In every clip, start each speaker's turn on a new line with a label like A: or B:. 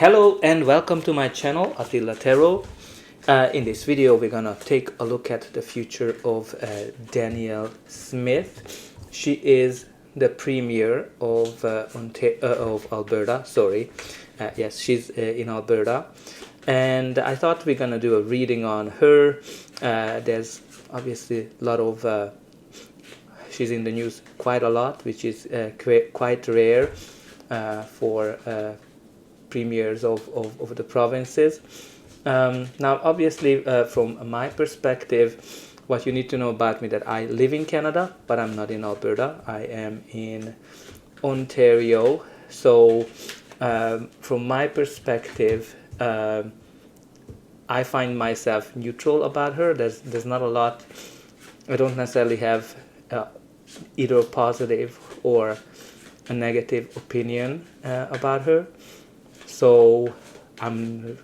A: Hello and welcome to my channel, Attila Tarot. In this video, we're gonna take a look at the future of Danielle Smith. She is the Premier of Alberta. Yes, she's in Alberta, and I thought we're gonna do a reading on her. There's obviously a lot of she's in the news quite a lot, which is quite rare for premiers of the provinces. Now, obviously, from my perspective, what you need to know about me that I live in Canada, but I'm not in Alberta. I am in Ontario. So, from my perspective, I find myself neutral about her. There's not a lot. I don't necessarily have either a positive or a negative opinion about her. So I'm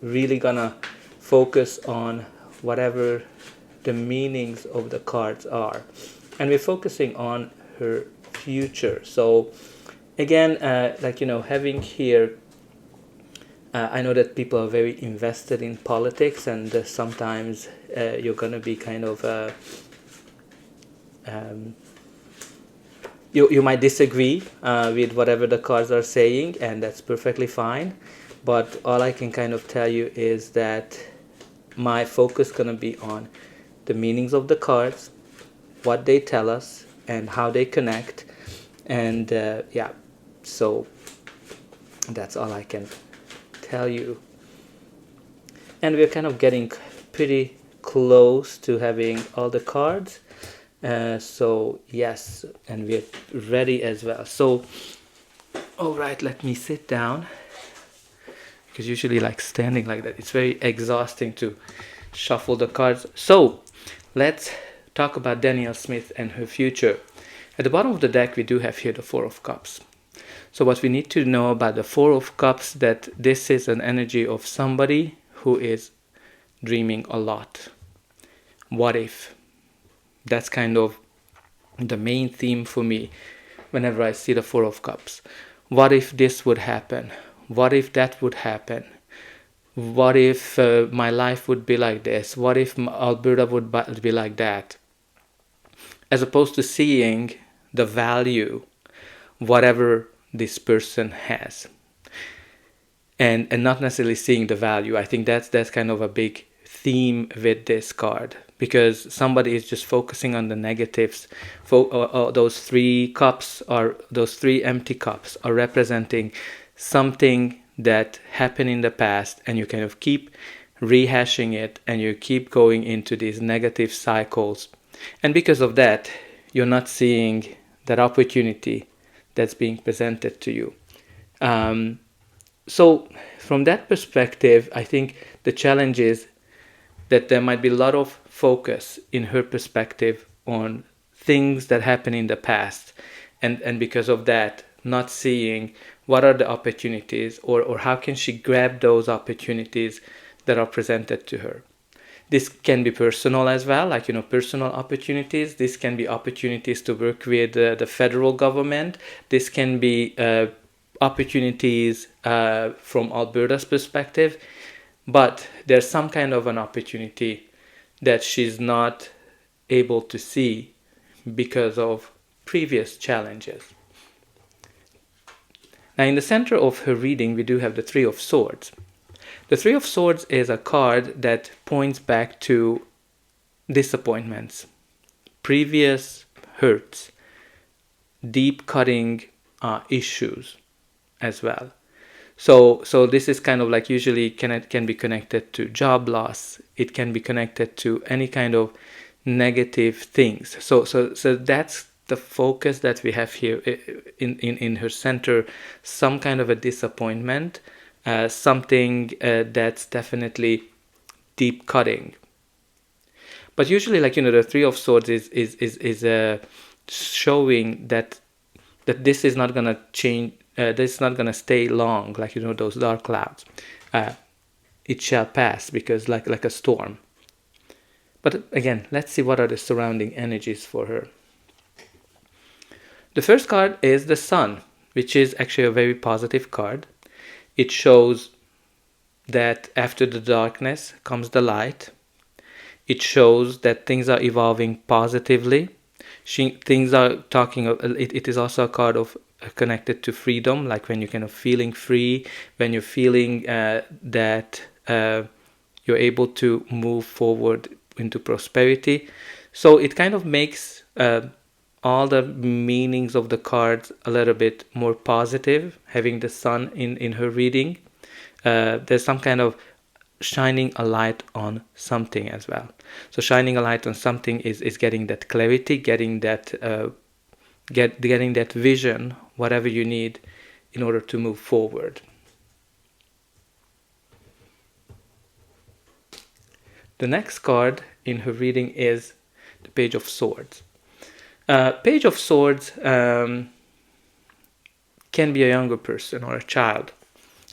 A: really gonna focus on whatever the meanings of the cards are, and we're focusing on her future. So again, having here, I know that people are very invested in politics, and sometimes you're gonna be kind of you might disagree with whatever the cards are saying, and that's perfectly fine. But all I can kind of tell you is that my focus is going to be on the meanings of the cards, what they tell us, and how they connect. And so that's all I can tell you. And we're kind of getting pretty close to having all the cards. So yes, and we're ready as well. So all right, let me sit down, because usually like standing like that, it's very exhausting to shuffle the cards. So let's talk about Danielle Smith and her future. At the bottom of the deck, we do have here the Four of Cups. So what we need to know about the Four of Cups, that this is an energy of somebody who is dreaming a lot. What if? That's kind of the main theme for me whenever I see the Four of Cups. What if this would happen? What if that would happen? What if my life would be like this? What if Alberta would be like that? As opposed to seeing the value, whatever this person has. And not necessarily seeing the value. I think that's kind of a big theme with this card, because somebody is just focusing on the negatives. Those three cups, or those three empty cups, are representing something that happened in the past, and you kind of keep rehashing it, and you keep going into these negative cycles, and because of that, you're not seeing that opportunity that's being presented to you. So from that perspective, I think the challenge is that there might be a lot of focus in her perspective on things that happened in the past, and because of that, not seeing what are the opportunities, or how can she grab those opportunities that are presented to her. This can be personal as well, like, personal opportunities. This can be opportunities to work with the federal government. This can be opportunities from Alberta's perspective. But there's some kind of an opportunity that she's not able to see because of previous challenges. Now, in the center of her reading, we do have the Three of Swords. The Three of Swords is a card that points back to disappointments, previous hurts, deep cutting issues as well. So this is kind of like, usually can be connected to job loss. It can be connected to any kind of negative things. So that's the focus that we have here in her center. Some kind of a disappointment, something that's definitely deep cutting. But usually, the Three of Swords is showing that this is not gonna change. This is not going to stay long, those dark clouds. It shall pass, because like a storm. But again, let's see what are the surrounding energies for her. The first card is the Sun, which is actually a very positive card. it shows that after the darkness comes the light. It shows that things are evolving positively. Things are talking. It is also a card of connected to freedom, like when you're kind of feeling free, when you're feeling that you're able to move forward into prosperity. So it kind of makes all the meanings of the cards a little bit more positive, having the sun in her reading. There's some kind of shining a light on something as well. So shining a light on something is getting that clarity, getting that getting that vision, whatever you need in order to move forward. The next card in her reading is the Page of Swords. Page of Swords can be a younger person or a child.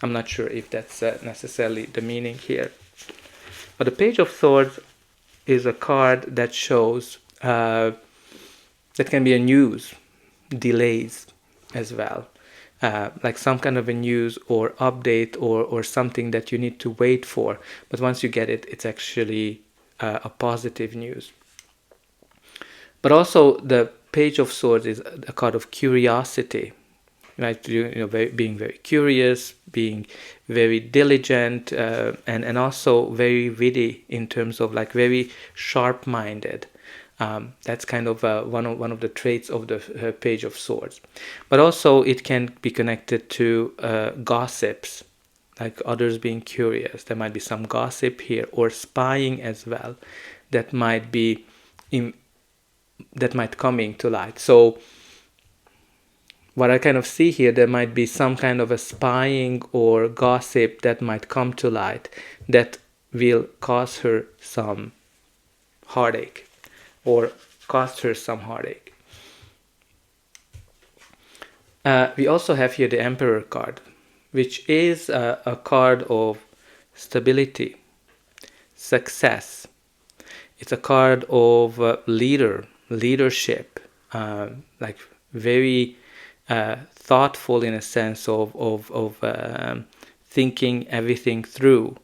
A: I'm not sure if that's necessarily the meaning here. But the Page of Swords is a card that shows that can be a news, delays as well. Like some kind of a news or update or something that you need to wait for. But once you get it, it's actually a positive news. But also the Page of Swords is a card of curiosity. Right, being very curious, being very diligent, and also very witty in terms of like very sharp-minded. That's kind of one of the traits of the Page of Swords. But also it can be connected to gossips, like others being curious. There might be some gossip here, or spying as well, that might be coming to light. So what I kind of see here, there might be some kind of a spying or gossip that might come to light that will cause her some heartache or cost her some heartache. We also have here the Emperor card, which is a card of stability, success. It's a card of leadership, like very thoughtful in a sense of thinking everything through.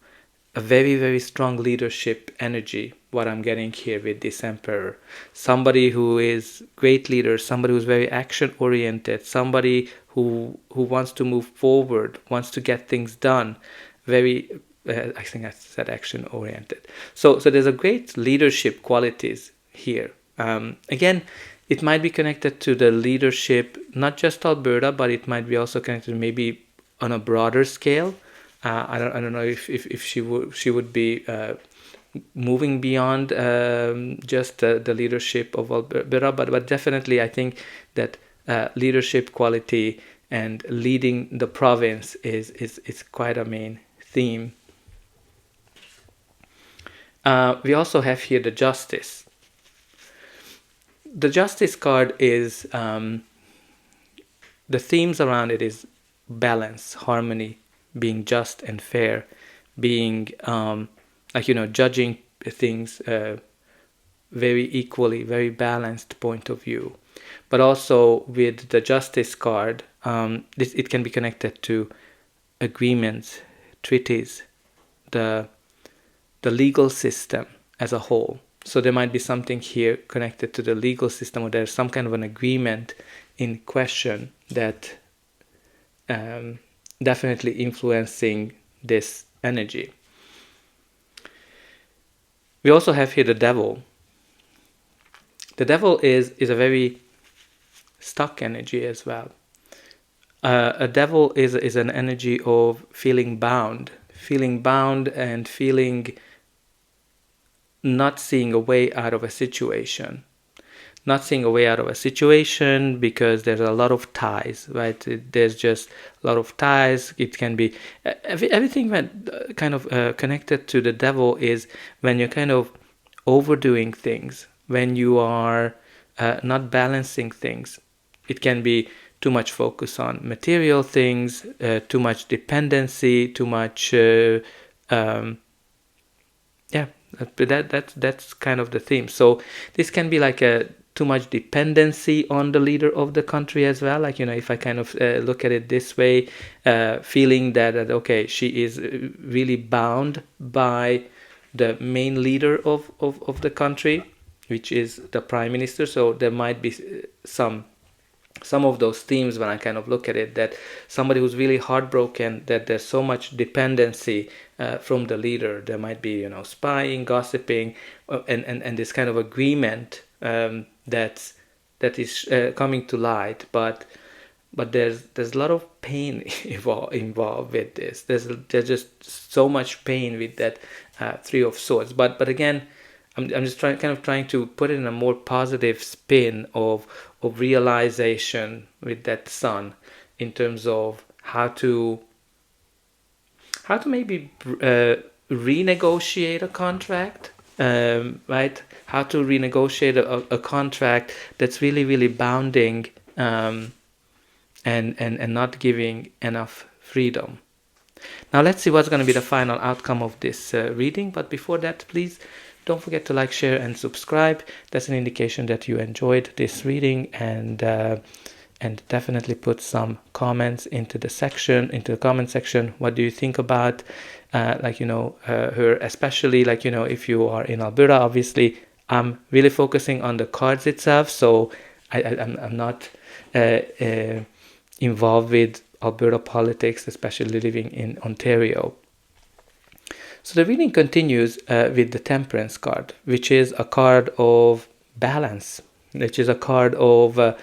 A: A very, very strong leadership energy, what I'm getting here with this Emperor. Somebody who is great leader, somebody who's very action oriented, somebody who wants to move forward, wants to get things done. Very, I think I said action oriented. So there's a great leadership qualities here. Again, it might be connected to the leadership, not just Alberta, but it might be also connected maybe on a broader scale. I don't know if she would be moving beyond just the leadership of Alberta, but definitely I think that leadership quality and leading the province is quite a main theme. We also have here the Justice. The Justice card is, the themes around it is balance, harmony, being just and fair, being, judging things very equally, very balanced point of view. But also with the Justice card, it can be connected to agreements, treaties, the legal system as a whole. So there might be something here connected to the legal system, or there's some kind of an agreement in question that definitely influencing this energy. We also have here the Devil. The Devil is a very stuck energy as well. A devil is an energy of feeling bound and feeling not seeing a way out of a situation. Not seeing a way out of a situation because there's a lot of ties, right? There's just a lot of ties. It can be everything that kind of connected to the devil is when you're kind of overdoing things, when you are not balancing things. It can be too much focus on material things, too much dependency, too much that's kind of the theme. So this can be like a too much dependency on the leader of the country as well. Like, if I kind of look at it this way, feeling that, okay, she is really bound by the main leader of the country, which is the prime minister. So there might be some of those themes when I kind of look at it, that somebody who's really heartbroken, that there's so much dependency from the leader. There might be, spying, gossiping, and this kind of agreement that is coming to light. But there's a lot of pain involved with this. There's just so much pain with that Three of Swords. But again, I'm just trying to put it in a more positive spin of realization with that Sun, in terms of how to maybe renegotiate a contract, right? How to renegotiate a contract that's really, really bounding, and not giving enough freedom. Now let's see what's going to be the final outcome of this reading. But before that, please don't forget to like, share, and subscribe. That's an indication that you enjoyed this reading, and definitely put some comments into the comment section. What do you think about, her, especially if you are in Alberta? Obviously, I'm really focusing on the cards itself, so I'm not involved with Alberta politics, especially living in Ontario. So the reading continues with the Temperance card, which is a card of balance, which is a card of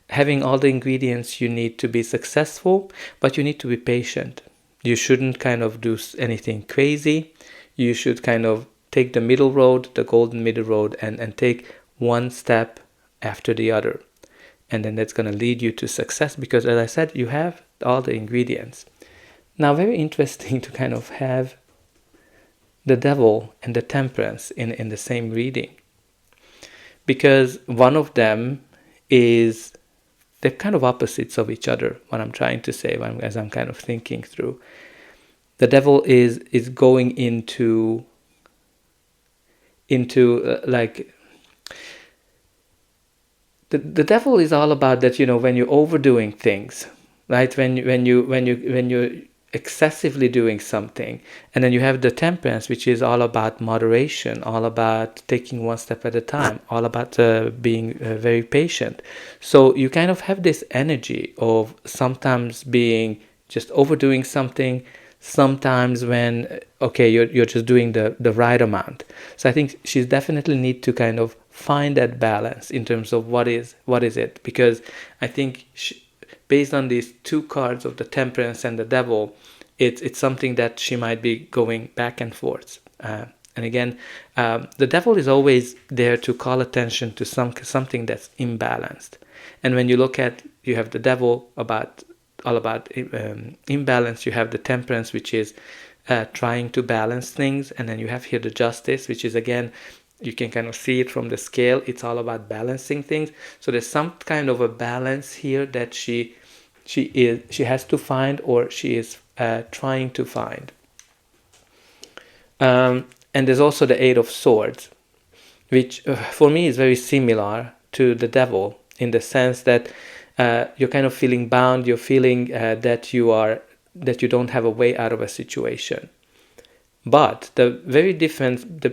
A: having all the ingredients you need to be successful, but you need to be patient. You shouldn't kind of do anything crazy. You should kind of take the middle road, the golden middle road, and take one step after the other. And then that's going to lead you to success, because, as I said, you have all the ingredients. Now, very interesting to kind of have the Devil and the Temperance in the same reading, because one of them is, they're kind of opposites of each other, what I'm trying to say as I'm kind of thinking through. The Devil is going into like, the Devil is all about that, when you're overdoing things, right? When you're excessively doing something. And then you have the Temperance, which is all about moderation, all about taking one step at a time, all about being very patient. So you kind of have this energy of sometimes being just overdoing something, sometimes when, okay, you're just doing the right amount. So I think she's definitely need to kind of find that balance in terms of what is it, because I think based on these two cards of the Temperance and the Devil, it's something that she might be going back and forth. And again, the Devil is always there to call attention to something that's imbalanced. And when you look at, you have the Devil all about imbalance, you have the Temperance, which is trying to balance things, and then you have here the Justice, which is, again, you can kind of see it from the scale, it's all about balancing things. So there's some kind of a balance here that she has to find, or she is trying to find. And there's also the Eight of Swords, which for me is very similar to the Devil, in the sense that you're kind of feeling bound, you're feeling that you don't have a way out of a situation. But the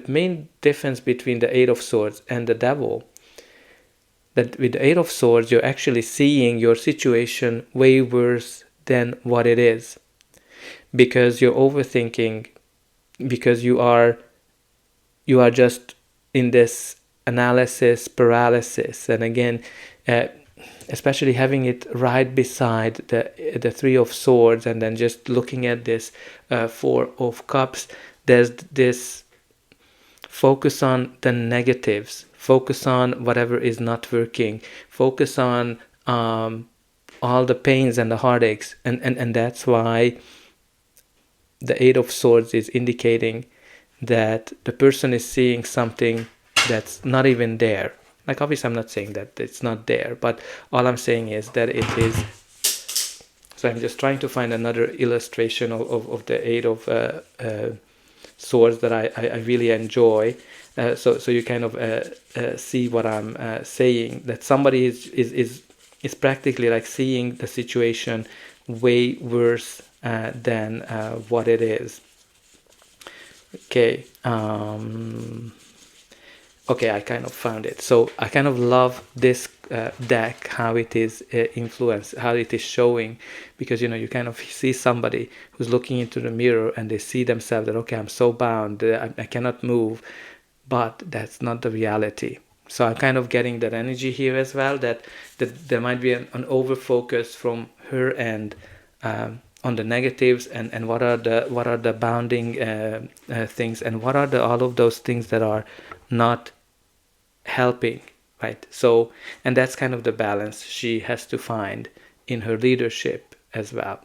A: main difference between the Eight of Swords and the Devil, that with the Eight of Swords, you're actually seeing your situation way worse than what it is, because you're overthinking, because you are just in this analysis paralysis. And again, especially having it right beside the Three of Swords, and then just looking at this Four of Cups, there's this focus on the negatives, focus on whatever is not working, focus on all the pains and the heartaches, and that's why the Eight of Swords is indicating that the person is seeing something that's not even there. Like, obviously I'm not saying that it's not there, but all I'm saying is that it is. So I'm just trying to find another illustration of the Eight of swords that I really enjoy. So you kind of see what I'm saying, that somebody is practically like seeing the situation way worse than what it is. Okay. Okay, I kind of found it. So I kind of love this deck, how it is influenced, how it is showing, because you kind of see somebody who's looking into the mirror and they see themselves that, okay, I'm so bound, I cannot move, but that's not the reality. So I'm kind of getting that energy here as well, that there might be an over focus from her end on the negatives, and what are the bounding things, and what are all of those things that are not helping, right? So, and that's kind of the balance she has to find in her leadership as well.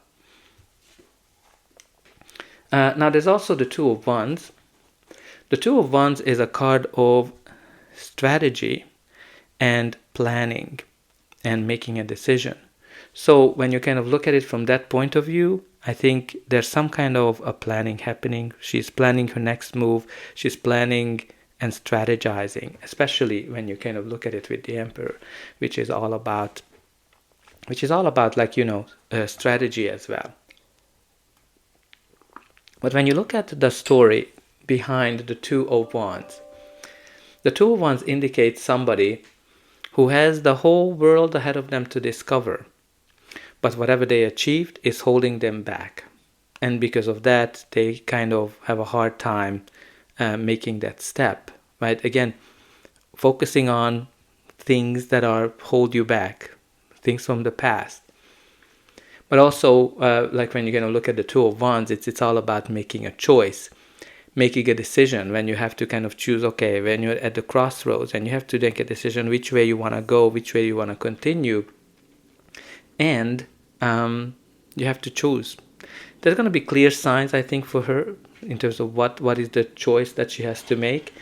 A: Now there's also the Two of Wands. The Two of Wands is a card of strategy and planning and making a decision. So when you kind of look at it from that point of view, I think there's some kind of a planning happening. She's planning her next move. She's planning and strategizing, especially when you kind of look at it with the Emperor, which is all about like, strategy as well. But when you look at the story behind the Two of Wands, the Two of Wands indicates somebody who has the whole world ahead of them to discover, but whatever they achieved is holding them back. And because of that, they kind of have a hard time making that step, right? Again, focusing on things that hold you back, things from the past. But also, like when you're going to look at the Two of Wands, it's all about making a choice, making a decision. When you have to kind of choose, okay, when you're at the crossroads and you have to make a decision which way you want to go, which way you want to continue, and you have to choose. There's going to be clear signs, I think, for her in terms of what is the choice that she has to make.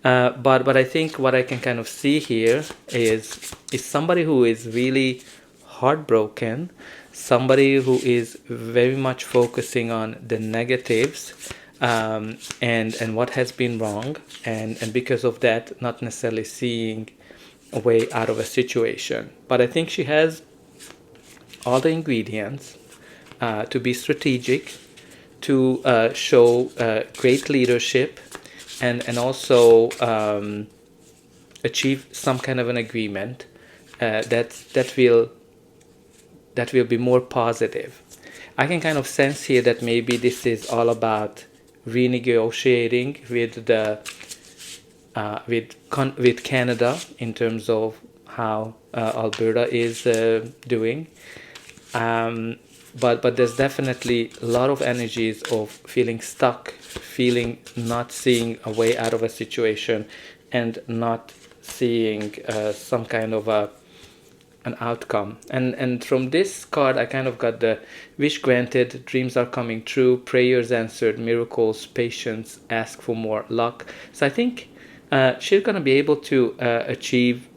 A: But I think what I can kind of see here is somebody who is really heartbroken, somebody who is very much focusing on the negatives and what has been wrong, and because of that, not necessarily seeing a way out of a situation. But I think she has all the ingredients to be strategic, to show great leadership, and also achieve some kind of an agreement that will be more positive. I can kind of sense here that maybe this is all about renegotiating with Canada in terms of how Alberta is doing. But there's definitely a lot of energies of feeling stuck, feeling not seeing a way out of a situation, and not seeing some kind of an outcome. And from this card, I kind of got the wish granted, dreams are coming true, prayers answered, miracles, patience, ask for more luck. So I think she's going to be able to achieve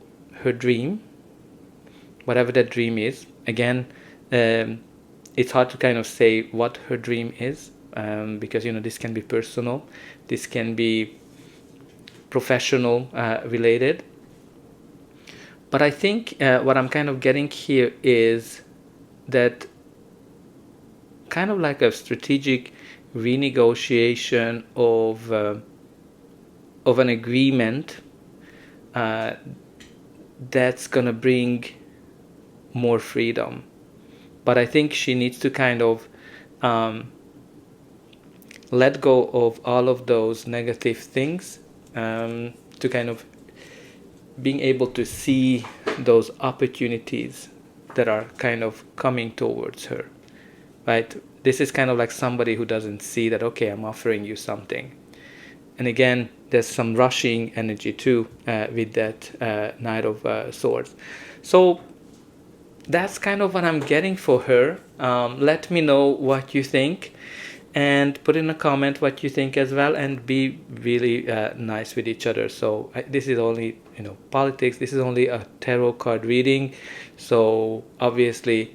A: her dream, whatever that dream is. Again, it's hard to kind of say what her dream is, because this can be personal, this can be professional related. But I think what I'm kind of getting here is that kind of like a strategic renegotiation of an agreement that's gonna bring more freedom. But I think she needs to kind of let go of all of those negative things to kind of being able to see those opportunities that are kind of coming towards her, right? This is kind of like somebody who doesn't see that, okay, I'm offering you something. And again, there's some rushing energy too with that Knight of Swords. So that's kind of what I'm getting for her. Let me know what you think, and put in a comment what you think as well, and be really nice with each other. So this is only politics, this is only a tarot card reading, so obviously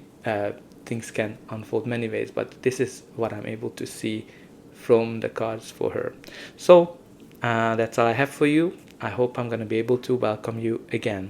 A: things can unfold many ways, but this is what I'm able to see from the cards for her. So that's all I have for you. I hope I'm going to be able to welcome you again.